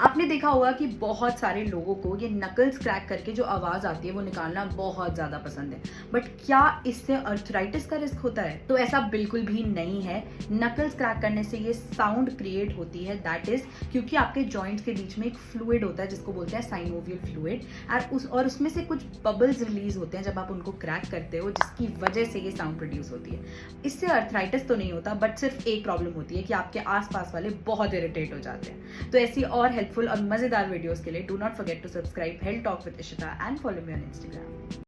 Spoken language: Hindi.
आपने देखा होगा कि बहुत सारे लोगों को ये नकल्स क्रैक करके जो आवाज आती है वो निकालना बहुत ज्यादा पसंद है, बट क्या इससे अर्थराइटिस का रिस्क होता है? तो ऐसा बिल्कुल भी नहीं है। नकल्स क्रैक करने से ये साउंड क्रिएट होती है, दैट इज क्योंकि आपके जॉइंट्स के बीच में एक फ्लूइड होता है जिसको बोलते हैं साइनोवियल फ्लूइड, और उसमें से कुछ बबल्स रिलीज होते हैं जब आप उनको क्रैक करते हो, जिसकी वजह से ये साउंड प्रोड्यूस होती है। इससे अर्थराइटिस तो नहीं होता, बट सिर्फ एक प्रॉब्लम होती है कि आपके आसपास वाले बहुत इरिटेट हो जाते हैं। तो ऐसी और हेल्पफुल और मजेदार वीडियोस के लिए do not forget to subscribe health talk with Ishita and follow me on Instagram.